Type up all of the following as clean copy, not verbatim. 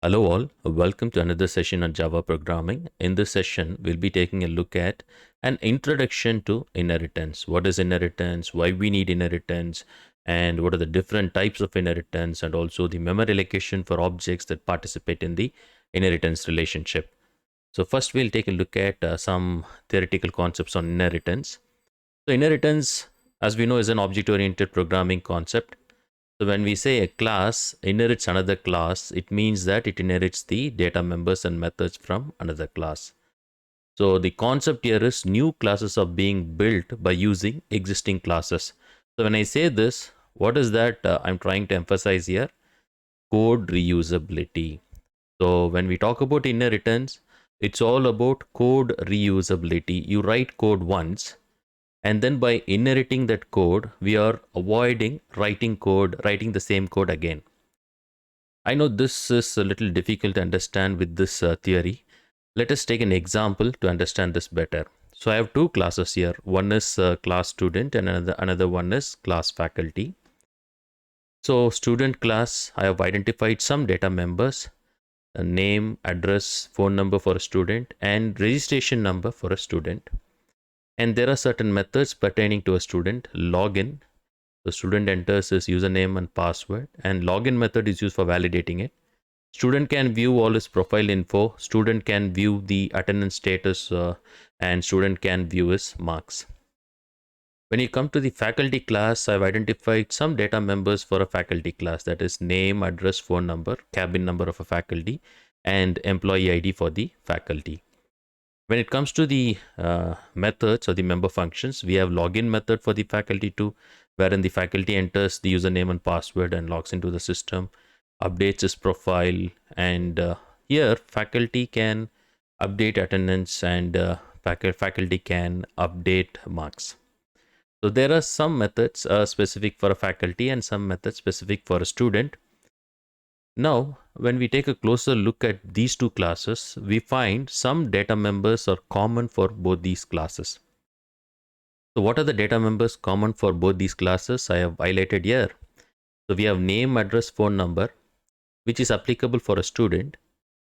Hello all, welcome to another session on Java programming. In this session, we'll be taking a look at an introduction to inheritance. What is inheritance, why we need inheritance, and what are the different types of inheritance, and also the memory allocation for objects that participate in the inheritance relationship. So first we'll take a look at some theoretical concepts on inheritance. So inheritance, as we know, is an object-oriented programming concept. So when we say a class inherits another class, it means that it inherits the data members and methods from another class. So the concept here is new classes are being built by using existing classes. So when I say this, what is that I'm trying to emphasize here? Code reusability. So when we talk about inheritance, it's all about code reusability. You write code once, and then by inheriting that code, we are avoiding writing the same code again. I know this is a little difficult to understand with this theory. Let us take an example to understand this better. So I have two classes here. One is class student and another one is class faculty. So student class, I have identified some data members, a name, address, phone number for a student, and registration number for a student. And there are certain methods pertaining to a student. Login, the student enters his username and password, and login method is used for validating it. Student can view all his profile info. Student can view the attendance status, and student can view his marks. When you come to the faculty class, I've identified some data members for a faculty class, that is name, address, phone number, cabin number of a faculty, and employee ID for the faculty. When it comes to the methods or the member functions, we have login method for the faculty too, wherein the faculty enters the username and password and logs into the system, updates his profile, and here faculty can update attendance and faculty can update marks. So there are some methods specific for a faculty and some methods specific for a student. Now, when we take a closer look at these two classes, we find some data members are common for both these classes. So what are the data members common for both these classes? I have highlighted here. So we have name, address, phone number, which is applicable for a student,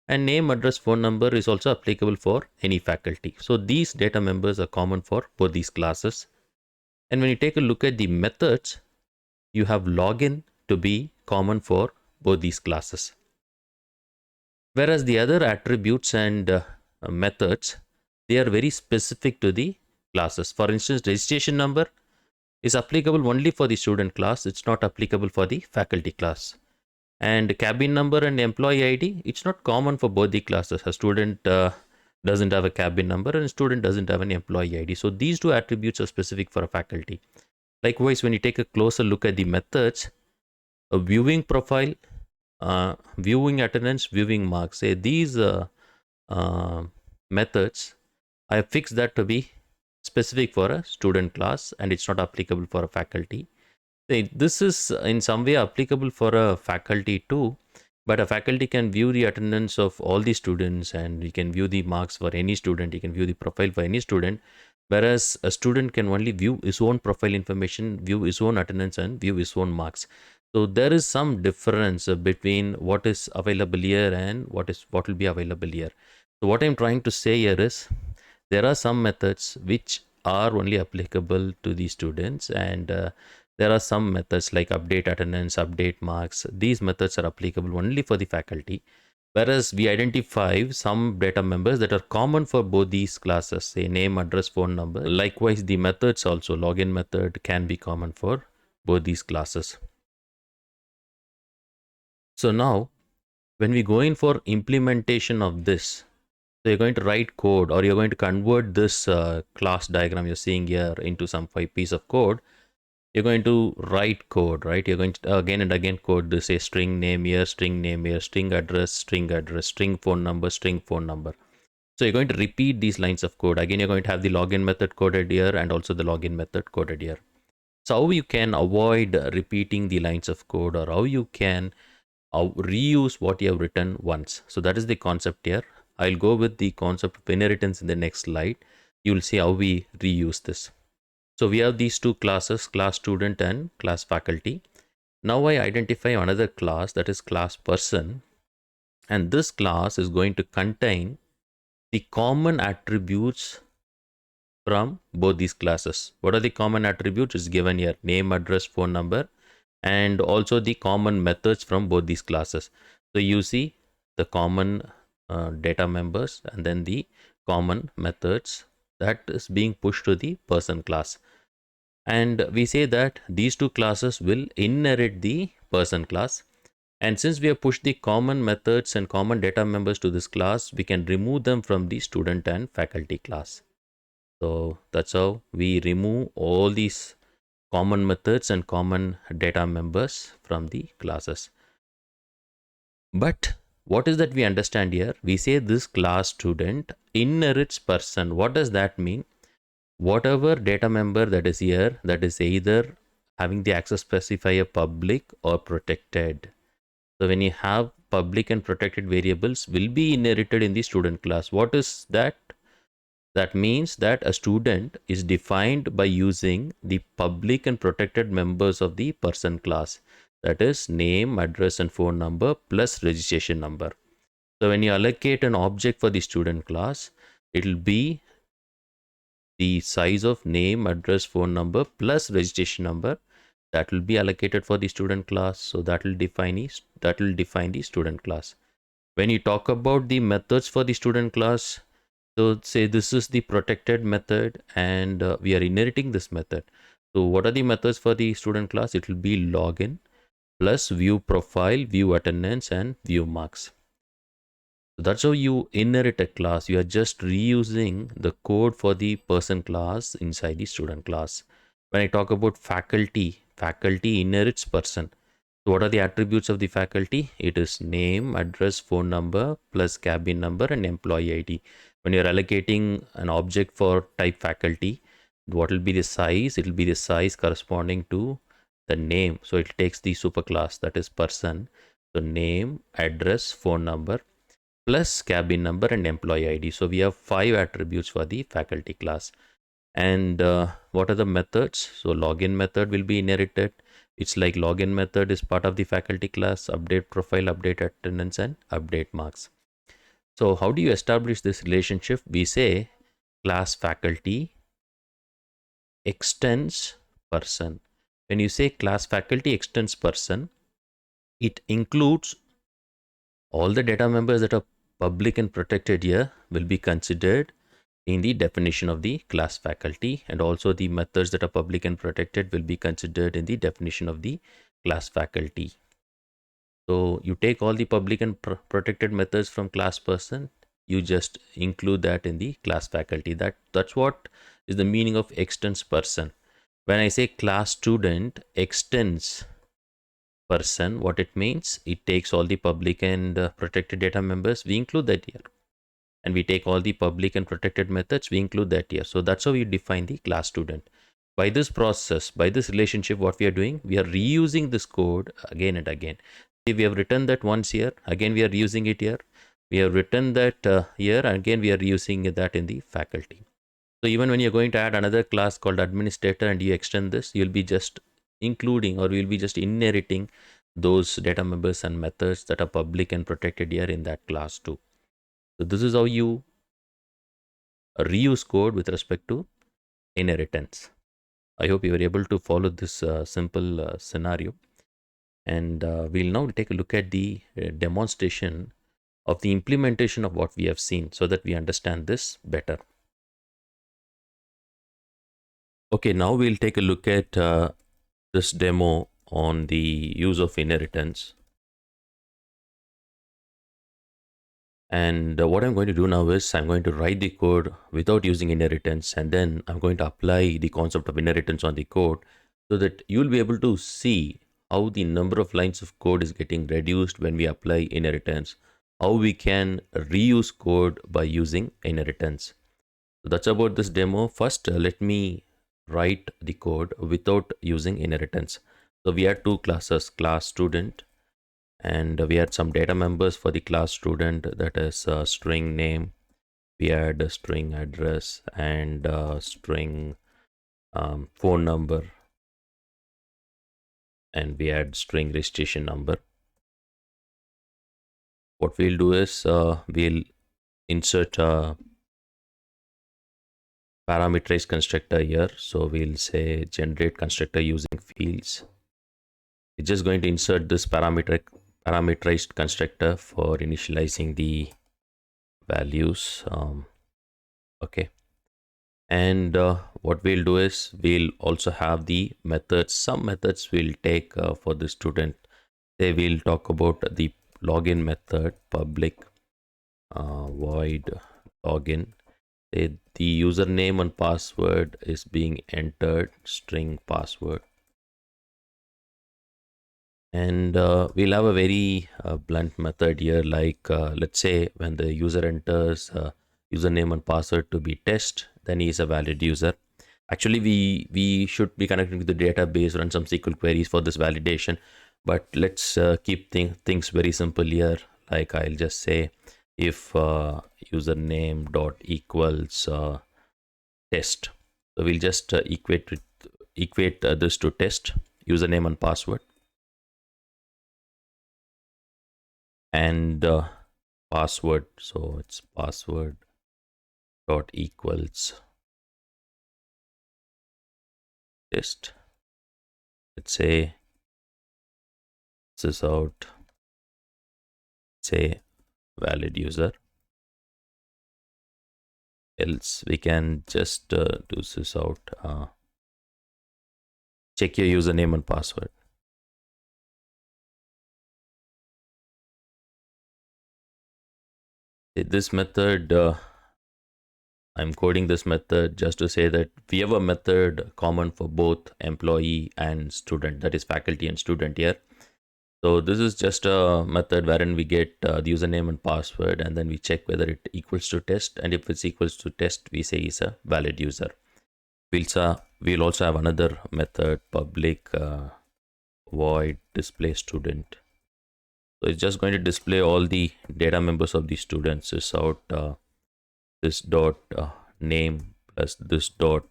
and name, address, phone number is also applicable for any faculty. So these data members are common for both these classes. And when you take a look at the methods, you have login to be common for both these classes. Whereas the other attributes and methods, they are very specific to the classes. For instance, registration number is applicable only for the student class. It's not applicable for the faculty class. And cabin number and employee ID, it's not common for both the classes. A student doesn't have a cabin number and a student doesn't have an employee ID. So these two attributes are specific for a faculty. Likewise, when you take a closer look at the methods, a viewing profile, viewing attendance, viewing marks, say these methods, I have fixed that to be specific for a student class and it's not applicable for a faculty. This is in some way applicable for a faculty too, but a faculty can view the attendance of all the students and you can view the marks for any student, you can view the profile for any student, whereas a student can only view his own profile information, view his own attendance and view his own marks. So there is some difference between what is available here and what will be available here. So what I'm trying to say here is there are some methods which are only applicable to the students, and there are some methods like update attendance, update marks. These methods are applicable only for the faculty, whereas we identify some data members that are common for both these classes, say name, address, phone number. Likewise, the methods also, login method can be common for both these classes. So now, when we go in for implementation of this, so you're going to write code or you're going to convert this class diagram you're seeing here into some piece of code. You're going to write code, right? You're going to again and again code this, say string name here, string name here, string address, string phone number, string phone number. So you're going to repeat these lines of code. Again, you're going to have the login method coded here and also the login method coded here. So how you can avoid repeating the lines of code, or how you can reuse what you have written once. So that is the concept here. I'll go with the concept of inheritance in the next slide. You will see how we reuse this. So we have these two classes, class student and class faculty. Now I identify another class, that is class person. And this class is going to contain the common attributes from both these classes. What are the common attributes? Is given here: name, address, phone number, and also the common methods from both these classes. So you see the common data members and then the common methods that is being pushed to the person class. And we say that these two classes will inherit the person class. And since we have pushed the common methods and common data members to this class, we can remove them from the student and faculty class. So that's how we remove all these common methods and common data members from the classes. But what is that we understand here? We say this class student inherits person. What does that mean? Whatever data member that is here, that is either having the access specifier public or protected. So when you have public and protected variables will be inherited in the student class. What is that? That means that a student is defined by using the public and protected members of the person class. That is name, address, and phone number plus registration number. So when you allocate an object for the student class, it will be the size of name, address, phone number plus registration number that will be allocated for the student class. So that will define the student class. When you talk about the methods for the student class, so say this is the protected method and we are inheriting this method. So what are the methods for the student class? It will be login plus view profile, view attendance, and view marks. So that's how you inherit a class. You are just reusing the code for the person class inside the student class. When I talk about faculty, faculty inherits person. So what are the attributes of the faculty? It is name, address, phone number plus cabin number and employee ID. When you're allocating an object for type faculty, what will be the size? It will be the size corresponding to the name. So it takes the superclass, that is person. So name, address, phone number plus cabin number and employee ID. So we have 5 attributes for the faculty class. And what are the methods? So login method will be inherited. It's like login method is part of the faculty class, update profile, update attendance, and update marks. So how do you establish this relationship? We say class faculty extends person. When you say class faculty extends person, it includes all the data members that are public and protected here will be considered in the definition of the class faculty, and also the methods that are public and protected will be considered in the definition of the class faculty. So you take all the public and protected methods from class person, you just include that in the class faculty. That's what is the meaning of extends person. When I say class student extends person, what it means, it takes all the public and protected data members, we include that here, and we take all the public and protected methods, we include that here. So that's how we define the class student. By this process, by this relationship, what we are doing, we are reusing this code again and again. See, we have written that once here, again we are using it here. We have written that here, and again we are using that in the faculty. So even when you're going to add another class called administrator and you extend this, you'll be just including, or you'll be just inheriting those data members and methods that are public and protected here in that class too. So this is how you reuse code with respect to inheritance. I hope you were able to follow this simple scenario. And we'll now take a look at the demonstration of the implementation of what we have seen so that we understand this better. Okay, now we'll take a look at this demo on the use of inheritance. And what I'm going to do now is I'm going to write the code without using inheritance, and then I'm going to apply the concept of inheritance on the code so that you'll be able to see how the number of lines of code is getting reduced when we apply inheritance, how we can reuse code by using inheritance. So that's about this demo. First, let me write the code without using inheritance. So we had two classes, class student, and we had some data members for the class student, that is string name, we had a string address, and string phone number, and we had string registration number. What we'll do is we'll insert a parameterized constructor here. So we'll say generate constructor using fields. It's just going to insert this parameterized constructor for initializing the values. Okay. And what we'll do is we'll also have the methods. Some methods we'll take for the student. They will talk about the login method, public void login. The username and password is being entered, string password. And we'll have a very blunt method here, like let's say when the user enters username and password to be test, then he is a valid user. Actually, we should be connecting to the database, run some SQL queries for this validation, but let's keep things very simple here. Like I'll just say if username dot equals test, so we'll just equate this to test username and password, and password, so it's password dot equals test. Let's say this is out, say valid user, else we can just do this out, check your username and password. This method, I'm coding this method just to say that we have a method common for both employee and student, that is faculty and student here. So this is just a method wherein we get the username and password, and then we check whether it equals to test, and if it's equals to test, we say is a valid user. We'll also have another method, public void display student. So it's just going to display all the data members of the students. Is out this dot name plus this dot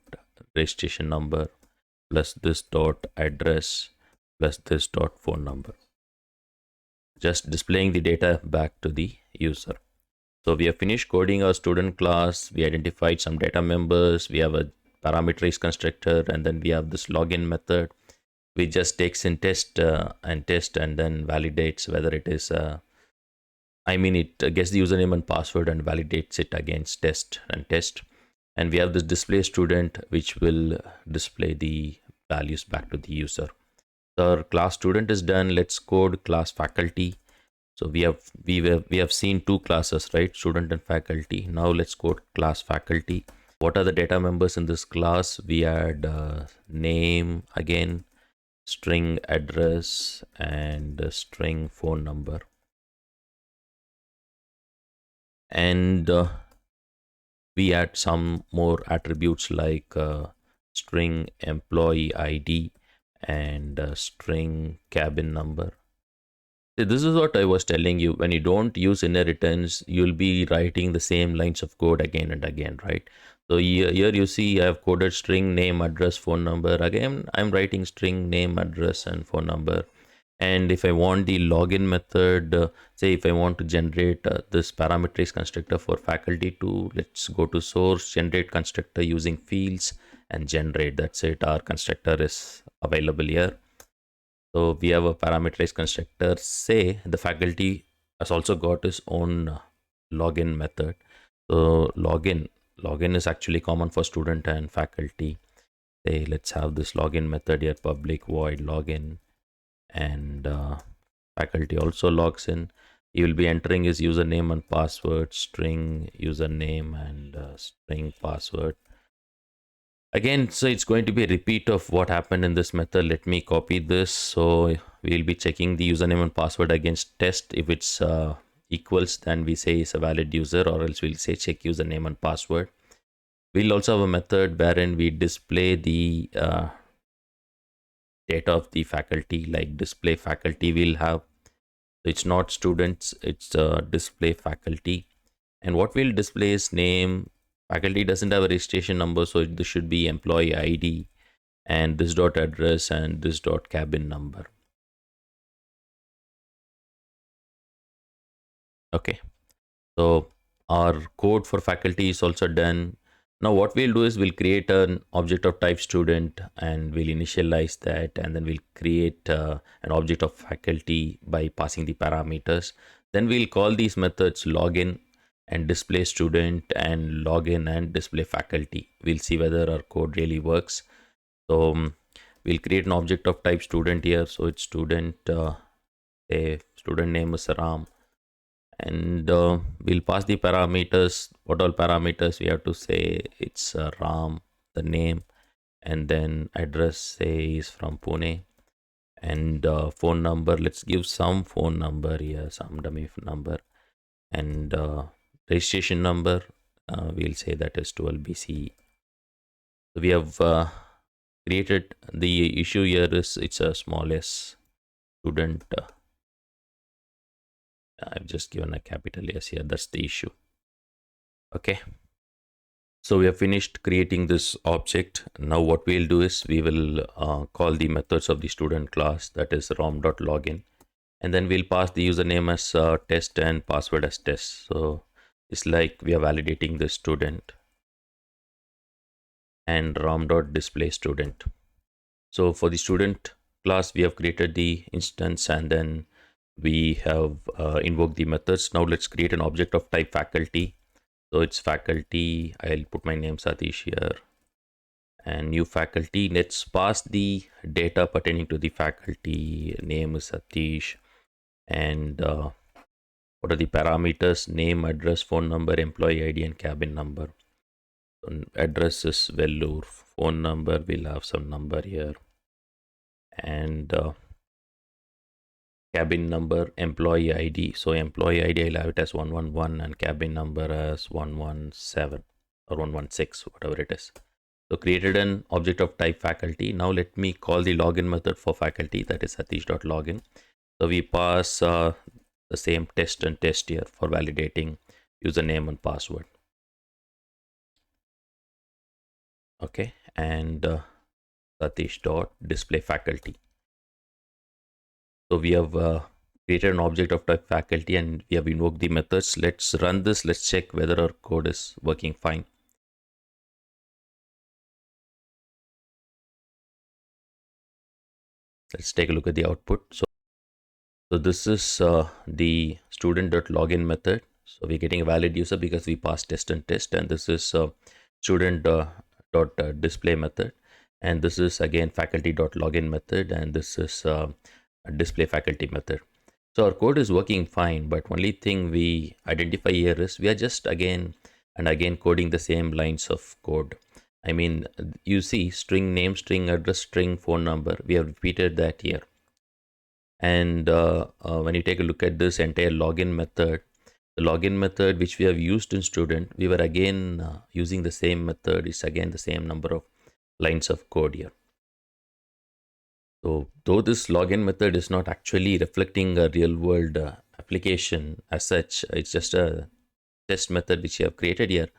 registration number plus this dot address plus this dot phone number. Just displaying the data back to the user. So we have finished coding our student class. We identified some data members. We have a parameterized constructor, and then we have this login method, which just takes in test and then validates whether it is. It gets the username and password and validates it against test. And we have this display student, which will display the values back to the user. Our class student is done. Let's code class faculty. So we have seen two classes, right? Student and faculty. Now let's code class faculty. What are the data members in this class? We had name again, string address, and string phone number. And we add some more attributes like string employee ID and string cabin number. This is what I was telling you. When you don't use inheritance, you'll be writing the same lines of code again and again, right? So here you see I have coded string name, address, phone number. Again, I'm writing string name, address, and phone number. And if I want the login method, say if I want to generate this parameterized constructor for faculty too, let's go to source, generate constructor using fields, and generate. That's it. Our constructor is available here. So we have a parameterized constructor. Say the faculty has also got his own login method. So login is actually common for student and faculty. Say let's have this login method here, public void login, and faculty also logs in. He will be entering his username and password, string username and string password. Again, so it's going to be a repeat of what happened in this method. Let me copy this. So we'll be checking the username and password against test. If it's equals, then we say it's a valid user, or else we'll say check username and password. We'll also have a method wherein we display the data of the faculty, like display faculty. We'll have, it's not students, it's display faculty. And what we'll display is name. Faculty doesn't have a registration number, so this should be employee ID, and this dot address and this dot cabin number. Okay, so our code for faculty is also done. Now what we'll do is we'll create an object of type student and we'll initialize that, and then we'll create an object of faculty by passing the parameters. Then we'll call these methods login and display student and login and display faculty. We'll see whether our code really works. So we'll create an object of type student here. So it's student, a student name is Ram, and we'll pass the parameters. What all parameters we have to say? It's Ram, the name, and then address, say is from Pune, and phone number. Let's give some phone number here, some dummy number, and registration number. We'll say that is 12BC. So we have created. The issue here is it's a small s student. I've just given a capital S here. That's the issue. Okay. So we have finished creating this object. Now what we'll do is we will call the methods of the student class, that is rom.login, and then we'll pass the username as test and password as test. So it's like we are validating the student, and rom.display student. So for the student class, we have created the instance, and then we have invoked the methods. Now let's create an object of type faculty. So it's faculty. I'll put my name Satish here, and new faculty. Let's pass the data pertaining to the faculty. Name is Satish, and what are the parameters? Name, address, phone number, employee ID, and cabin number. Address is Vellore. Phone number, we'll have some number here, and cabin number, employee ID. So employee ID, I'll have it as 111, and cabin number as 117 or 116, whatever it is. So created an object of type faculty. Now let me call the login method for faculty, that is satish.login. So we pass the same test and test here for validating username and password. Okay, and satish.display faculty. So we have created an object of type faculty, and we have invoked the methods. Let's run this. Let's check whether our code is working fine. Let's take a look at the output. So this is the student.login method. So we're getting a valid user because we passed test and test, and this is student.display method, and this is again faculty.login method, and this is a display faculty method. So our code is working fine, but only thing we identify here is we are just again and again coding the same lines of code. I mean, you see string name, string address, string phone number. We have repeated that here. And when you take a look at this entire login method, the login method which we have used in student, we were again using the same method. It's again the same number of lines of code here. So though this login method is not actually reflecting a real world application as such, it's just a test method which we have created here.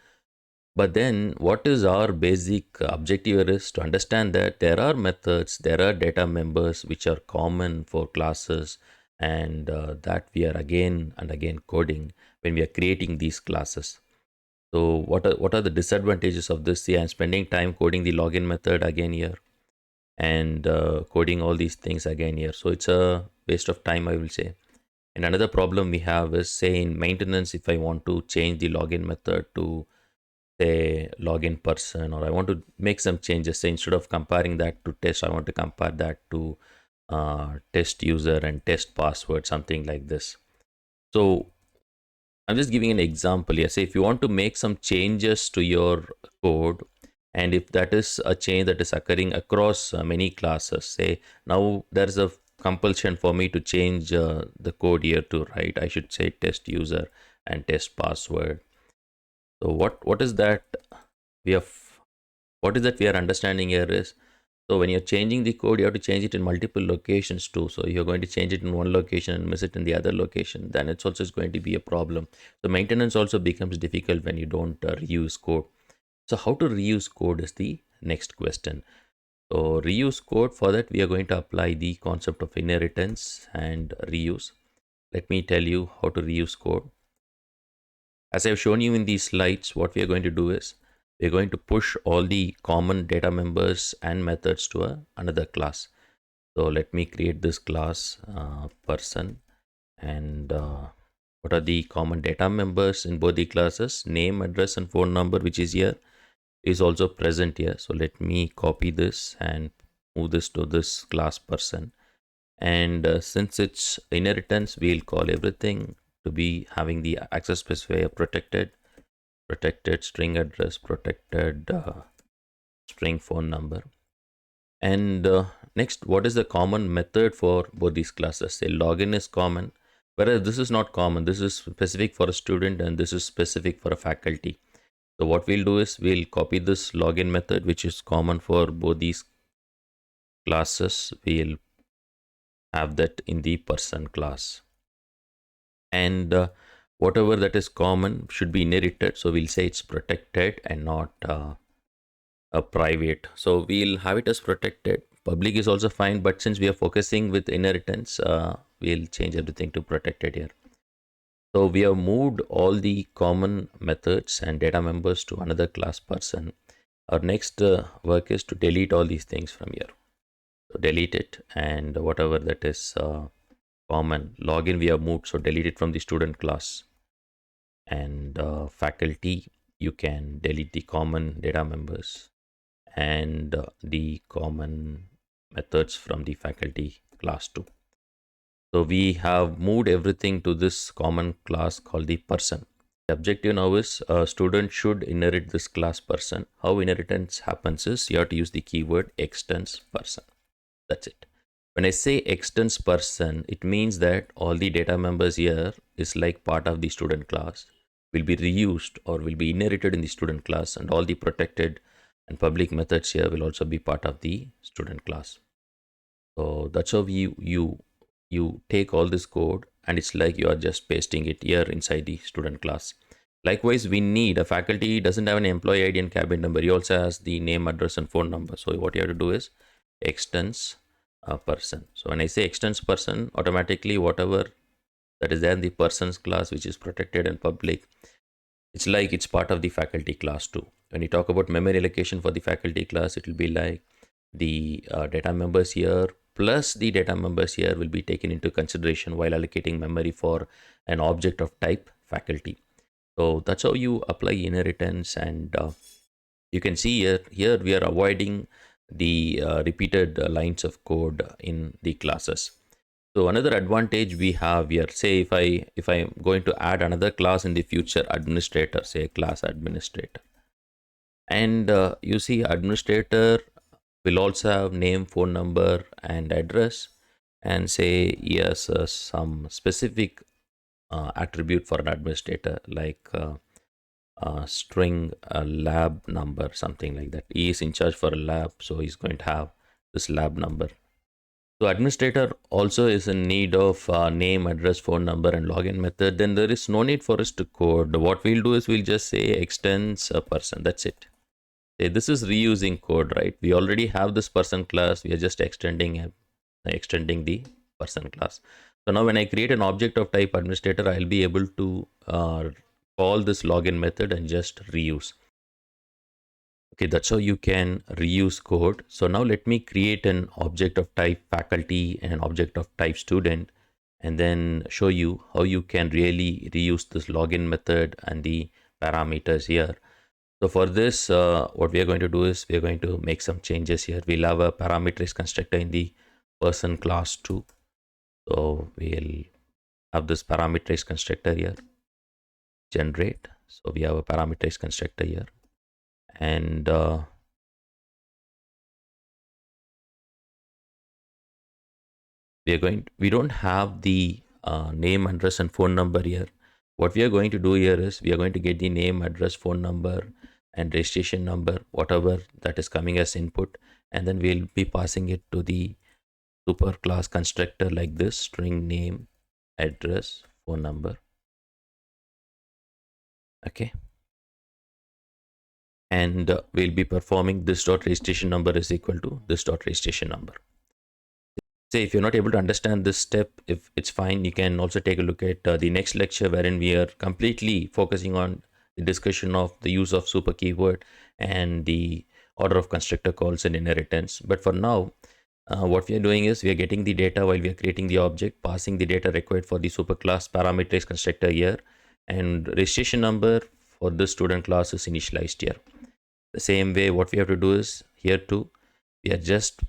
But then what is our basic objective here is to understand that there are methods, there are data members which are common for classes, and that we are again and again coding when we are creating these classes. So what are the disadvantages of this? See, I'm spending time coding the login method again here, and coding all these things again here. So it's a waste of time, I will say. And another problem we have is, say in maintenance, if I want to change the login method to say login person, or I want to make some changes, say instead of comparing that to test, I want to compare that to test user and test password, something like this. So I'm just giving an example here. Say if you want to make some changes to your code, and if that is a change that is occurring across many classes, say now there's a compulsion for me to change the code here to write, I should say test user and test password. So what is that we have, what is that we are understanding here is, so when you're changing the code, you have to change it in multiple locations too. So you're going to change it in one location and miss it in the other location, then it's also going to be a problem. So maintenance also becomes difficult when you don't reuse code. So how to reuse code is the next question. So reuse code, for that we are going to apply the concept of inheritance and reuse. Let me tell you how to reuse code. As I've shown you in these slides, what we are going to do is we're going to push all the common data members and methods to another class. So let me create this class person, and what are the common data members in both the classes? Name, address, and phone number, which is here, is also present here. So let me copy this and move this to this class person. And since it's inheritance, we'll call everything to be having the access specifier protected string address, protected string phone number. And next, what is the common method for both these classes? Say login is common, whereas this is not common. This is specific for a student and this is specific for a faculty. So what we'll do is we'll copy this login method, which is common for both these classes. We'll have that in the person class. And whatever that is common should be inherited. So we'll say it's protected and not a private. So we'll have it as protected. Public is also fine, but since we are focusing with inheritance, we'll change everything to protected here. So we have moved all the common methods and data members to another class person. Our next work is to delete all these things from here. So delete it, and whatever that is common login we have moved, so delete it from the student class. And faculty, you can delete the common data members and the common methods from the faculty class too. So we have moved everything to this common class called the person. The objective now is a student should inherit this class person. How inheritance happens is you have to use the keyword extends person. That's it. When I say extends person, it means that all the data members here is like part of the student class, will be reused or will be inherited in the student class, and all the protected and public methods here will also be part of the student class. So that's how you take all this code, and it's like you are just pasting it here inside the student class. Likewise, we need a faculty doesn't have an employee ID and cabin number. He also has the name, address, and phone number. So what you have to do is extends person. So when I say extends person, automatically whatever that is there in the persons class, which is protected and public, it's like it's part of the faculty class too. When you talk about memory allocation for the faculty class, it will be like the data members here plus the data members here will be taken into consideration while allocating memory for an object of type faculty. So that's how you apply inheritance. And you can see here we are avoiding the repeated lines of code in the classes. So another advantage we have here, say if I'm going to add another class in the future, administrator, say class administrator, and you see administrator will also have name, phone number, and address, and say yes, some specific attribute for an administrator like string lab number, something like that. He is in charge for a lab, so he's going to have this lab number. So administrator also is in need of name, address, phone number, and login method. Then there is no need for us to code. What we'll do is we'll just say extends a person. That's it. Say this is reusing code, right? We already have this person class. We are just extending the person class. So now when I create an object of type administrator, I'll be able to call this login method and just reuse. Okay, that's how you can reuse code. So now let me create an object of type faculty and an object of type student, and then show you how you can really reuse this login method and the parameters here. So for this, what we are going to do is we are going to make some changes here. We'll have a parameterized constructor in the person class too. So we'll have this parameterized constructor here, generate. So we have a parameterized constructor here, and we don't have the name, address, and phone number here. What we are going to do here is we are going to get the name, address, phone number, and registration number, whatever that is coming as input, and then we'll be passing it to the super class constructor like this: string name, address, phone number. Okay, and we'll be performing this dot registration number is equal to this dot registration number. Say if you're not able to understand this step, if it's fine, you can also take a look at the next lecture wherein we are completely focusing on the discussion of the use of super keyword and the order of constructor calls and inheritance. But for now, what we are doing is we are getting the data while we are creating the object, passing the data required for the superclass parameterized constructor here, and registration number for this student class is initialized here. The same way, what we have to do is here too, we are just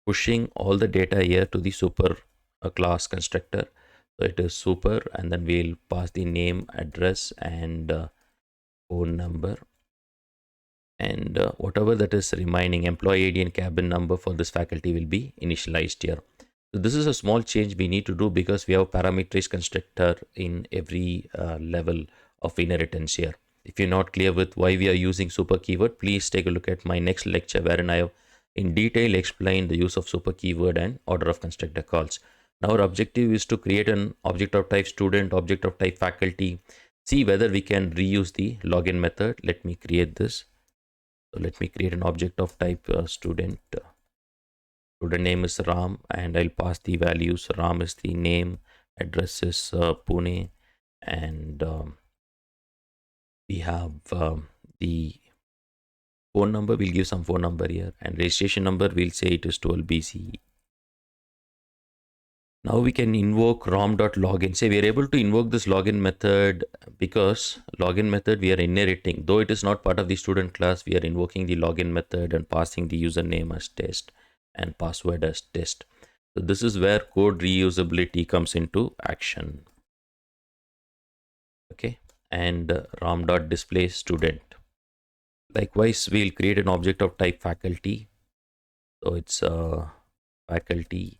pushing all the data here to the super class constructor. So it is super, and then we'll pass the name, address, and phone number, and whatever that is remaining, employee ID and cabin number for this faculty will be initialized here. So this is a small change we need to do because we have a parameterized constructor in every level of inheritance here. If you're not clear with why we are using super keyword, please take a look at my next lecture wherein I have in detail explained the use of super keyword and order of constructor calls. Now our objective is to create an object of type student, object of type faculty, see whether we can reuse the login method. Let me create this. So let me create an object of type student. Student name is Ram, and I'll pass the values. Ram is the name, address is Pune, and we have the phone number. We'll give some phone number here, and registration number we'll say it is 12BC. Now we can invoke rom.login. Say we are able to invoke this login method because login method we are inheriting. Though it is not part of the student class, we are invoking the login method and passing the username as test and password as test. So this is where code reusability comes into action. Okay, and rom.display student. Likewise, we'll create an object of type faculty. So it's faculty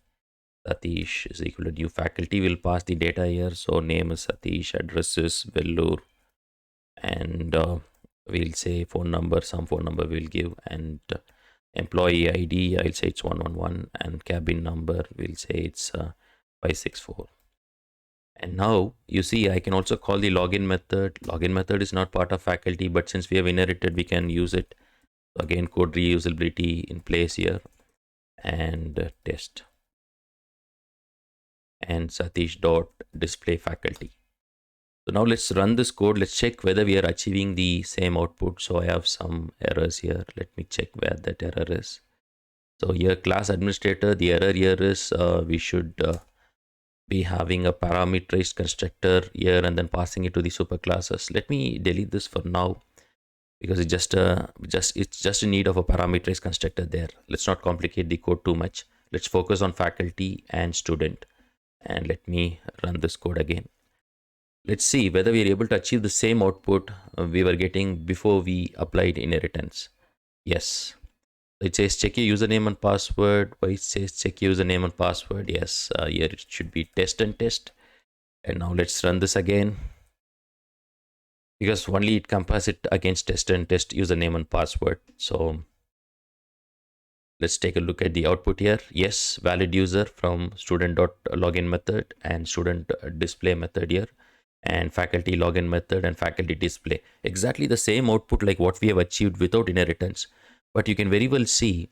Satish is equal to new faculty. Will pass the data here. So name is Satish, address is Vellore, and we'll say phone number. Some phone number we'll give, and employee ID I'll say it's 111, and cabin number we'll say it's 564. And now you see I can also call the login method. Login method is not part of faculty, but since we have inherited, we can use it. So again, code reusability in place here, and test and Satish dot display faculty. So now let's run this code. Let's check whether we are achieving the same output. So I have some errors here. Let me check where that error is. So here class administrator, the error here is we should be having a parameterized constructor here and then passing it to the superclasses. Let me delete this for now because it's just in need of a parameterized constructor there. Let's not complicate the code too much. Let's focus on faculty and student. And let me run this code again. Let's see whether we are able to achieve the same output we were getting before we applied inheritance. Yes. It says check your username and password. Why it says check your username and password? Yes, here it should be test and test. And now let's run this again because only it compares it against test and test username and password. So let's take a look at the output here. Yes, valid user from student.login method and student display method here, and faculty login method and faculty display. Exactly the same output like what we have achieved without inheritance. But you can very well see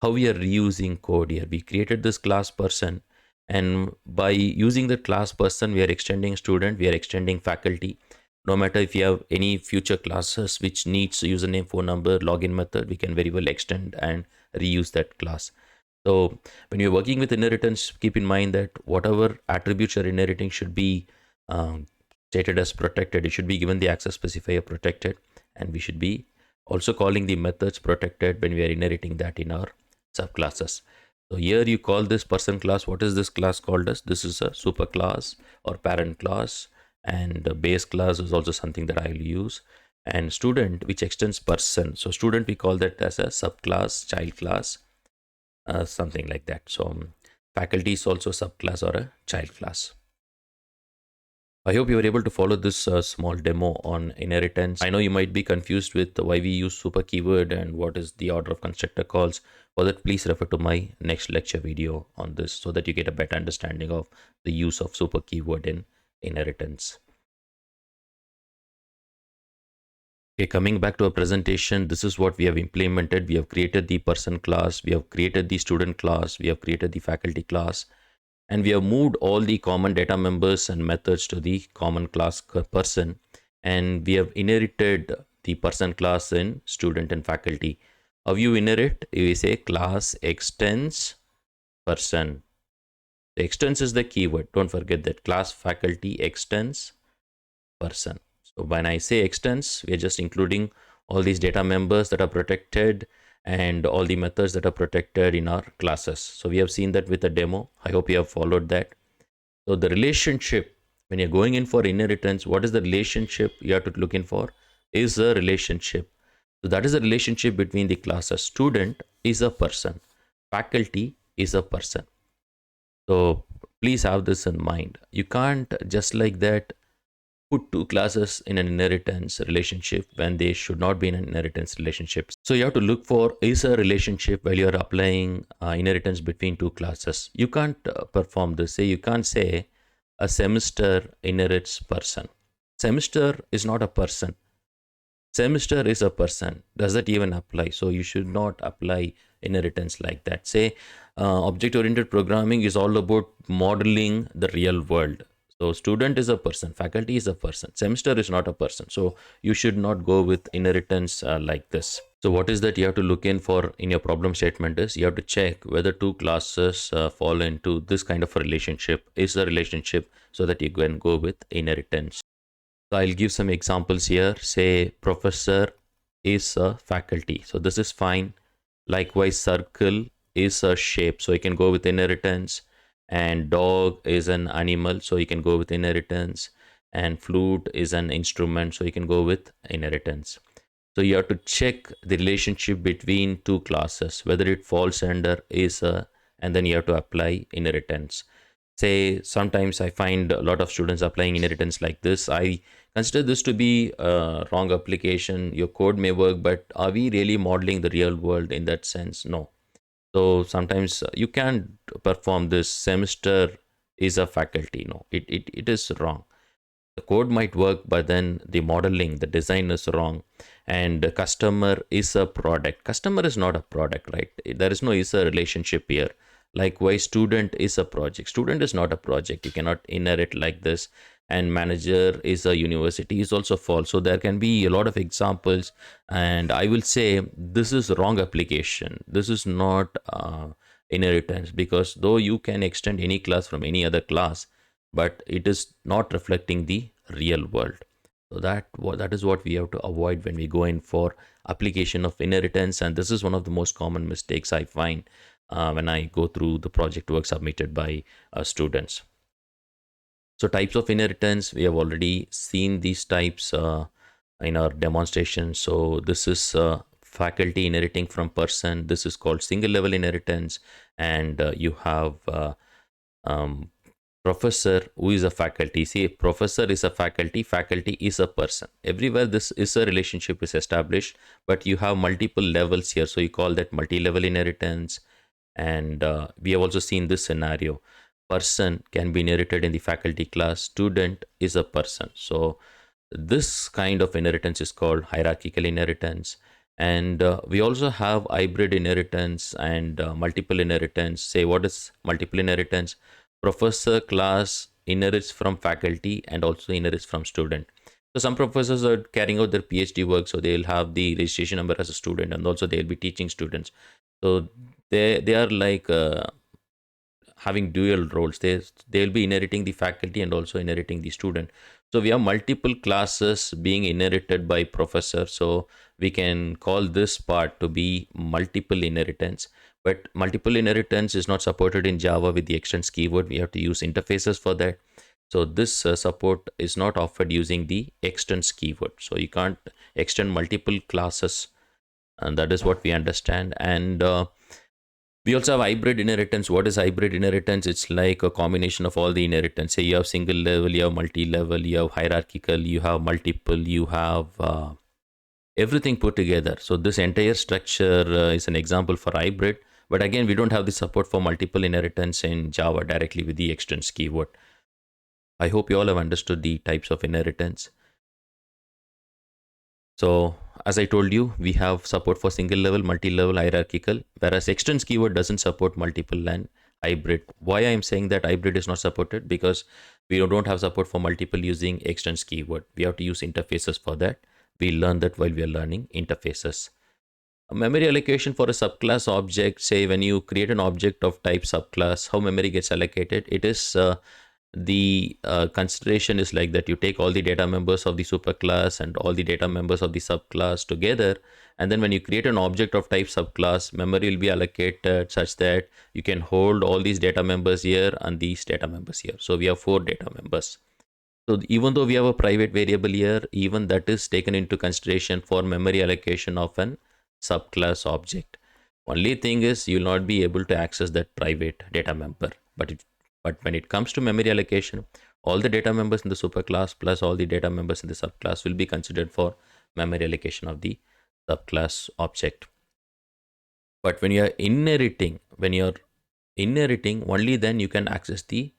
how we are reusing code here. We created this class person, and by using the class person, we are extending student, we are extending faculty. No matter if you have any future classes which needs username, phone number, login method, we can very well extend and reuse that class. So when you're working with inheritance, keep in mind that whatever attributes you're inheriting should be stated as protected. It should be given the access specifier protected, and we should be also calling the methods protected when we are inheriting that in our subclasses. So here you call this person class. What is this class called as? This is a super class or parent class, and the base class is also something that I will use, and student which extends person. So student we call that as a subclass, child class, something like that. So faculty is also subclass or a child class. I hope you were able to follow this small demo on inheritance. I know you might be confused with why we use super keyword and what is the order of constructor calls. For that, please refer to my next lecture video on this so that you get a better understanding of the use of super keyword in inheritance. Okay, coming back to our presentation, this is what we have implemented. We have created the person class, we have created the student class, we have created the faculty class, and we have moved all the common data members and methods to the common class person, and we have inherited the person class in student and faculty. How you inherit? We say class extends person. The extends is the keyword. Don't forget that class faculty extends person. So when I say extends, we are just including all these data members that are protected and all the methods that are protected in our classes. So we have seen that with a demo. I hope you have followed that. So the relationship, when you're going in for inheritance, what is the relationship you have to look in for? Is a relationship. So that is the relationship between the classes. Student is a person. Faculty is a person. So please have this in mind. You can't just like that put two classes in an inheritance relationship when they should not be in an inheritance relationship. So you have to look for is a relationship while you're applying inheritance between two classes. You can't perform this. Say you can't say a semester inherits person. Semester is not a person. Semester is a person. Does that even apply? So you should not apply inheritance like that. Say object oriented programming is all about modeling the real world. So student is a person, faculty is a person, semester is not a person. So you should not go with inheritance like this. So what is that you have to look in for in your problem statement is you have to check whether two classes fall into this kind of a relationship is a relationship, so that you can go with inheritance. So I'll give some examples here. Say professor is a faculty. So this is fine. Likewise, circle is a shape. So you can go with inheritance. And dog is an animal. So you can go with inheritance. And flute is an instrument. So you can go with inheritance. So you have to check the relationship between two classes, whether it falls under is a, and then you have to apply inheritance. Say sometimes I find a lot of students applying inheritance like this. I consider this to be a wrong application. Your code may work, but are we really modeling the real world in that sense? No. So sometimes you can't perform this semester is a faculty. No, it is wrong. The code might work, but then the modeling, the design is wrong. And the customer is a product. Customer is not a product, right? There is no is a relationship here. Likewise, student is a project. Student is not a project. You cannot inherit like this. And manager is a university is also false. So there can be a lot of examples. And I will say this is wrong application. This is not inheritance, because though you can extend any class from any other class, but it is not reflecting the real world. So that is what we have to avoid when we go in for application of inheritance. And this is one of the most common mistakes I find when I go through the project work submitted by students. So types of inheritance, we have already seen these types in our demonstration. So this is faculty inheriting from person. This is called single level inheritance. And you have um, professor who is a faculty. See, professor is a faculty, faculty is a person. Everywhere this is a relationship is established, but you have multiple levels here, so you call that multi-level inheritance. And we have also seen this scenario. Person can be inherited in the faculty class. Student is a person. So this kind of inheritance is called hierarchical inheritance. And we also have hybrid inheritance and multiple inheritance. Say, what is multiple inheritance? Professor class inherits from faculty and also inherits from student. So some professors are carrying out their PhD work, so they'll have the registration number as a student, and also they'll be teaching students. So they are like having dual roles. They'll be inheriting the faculty and also inheriting the student. So we have multiple classes being inherited by professor. So we can call this part to be multiple inheritance. But multiple inheritance is not supported in Java with the extends keyword. We have to use interfaces for that. So this support is not offered using the extends keyword. So you can't extend multiple classes, and that is what we understand. And we also have hybrid inheritance. What is hybrid inheritance? It's like a combination of all the inheritance. Say you have single level, you have multi-level, you have hierarchical, you have multiple, you have everything put together. So this entire structure is an example for hybrid. But again, we don't have the support for multiple inheritance in Java directly with the extends keyword. I hope you all have understood the types of inheritance. So as I told you, we have support for single level, multi-level, hierarchical, whereas extends keyword doesn't support multiple and hybrid. Why I am saying that hybrid is not supported? Because we don't have support for multiple using extends keyword. We have to use interfaces for that. We learn that while we are learning interfaces. A memory allocation for a subclass object, say when you create an object of type subclass, how memory gets allocated, it is the consideration is like that: you take all the data members of the superclass and all the data members of the subclass together, and then when you create an object of type subclass, memory will be allocated such that you can hold all these data members here and these data members here. So we have four data members. So even though we have a private variable here, even that is taken into consideration for memory allocation of an subclass object. Only thing is you will not be able to access that private data member. But when it comes to memory allocation, all the data members in the superclass plus all the data members in the subclass will be considered for memory allocation of the subclass object. But when you're inheriting, only then you can access the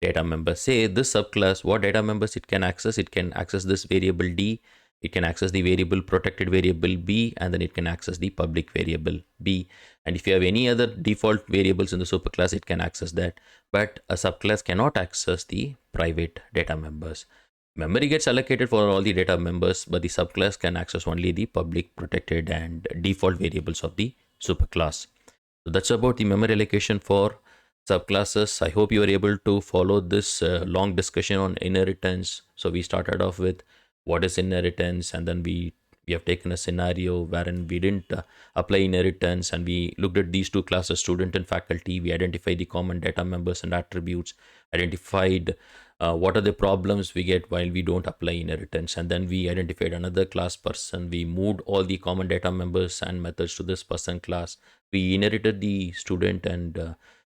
data members. Say this subclass, what data members it can access? It can access this variable D, it can access the variable protected variable B, and then it can access the public variable B. And if you have any other default variables in the superclass, it can access that. But a subclass cannot access the private data members. Memory gets allocated for all the data members, but the subclass can access only the public, protected, and default variables of the superclass. So that's about the memory allocation for subclasses. I hope you were able to follow this long discussion on inheritance. So we started off with what is inheritance, and then we have taken a scenario wherein we didn't apply inheritance, and we looked at these two classes, student and faculty. We identified the common data members and attributes, identified what are the problems we get while we don't apply inheritance, and then we identified another class person. We moved all the common data members and methods to this person class. We inherited the student and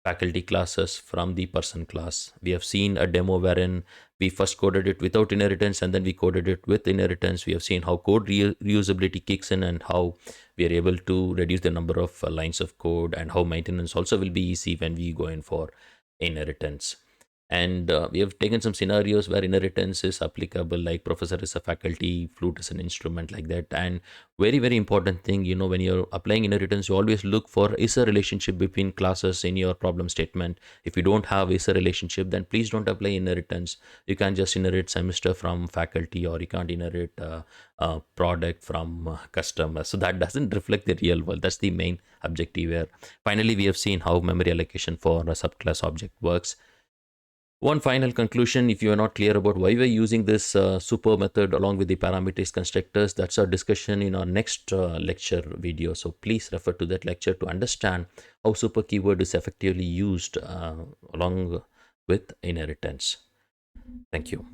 faculty classes from the person class. We have seen a demo wherein we first coded it without inheritance and then we coded it with inheritance. We have seen how code reusability kicks in and how we are able to reduce the number of lines of code, and how maintenance also will be easy when we go in for inheritance. And we have taken some scenarios where inheritance is applicable, like professor is a faculty, flute is an instrument, like that. And very, very important thing, when you're applying inheritance, you always look for is a relationship between classes in your problem statement. If you don't have is a relationship, then please don't apply inheritance. You can't just inherit semester from faculty, or you can't inherit product from customer. So that doesn't reflect the real world. That's the main objective here. Finally, we have seen how memory allocation for a subclass object works. One final conclusion: if you are not clear about why we're using this super method along with the parameters constructors, that's our discussion in our next lecture video. So please refer to that lecture to understand how super keyword is effectively used along with inheritance. Thank you.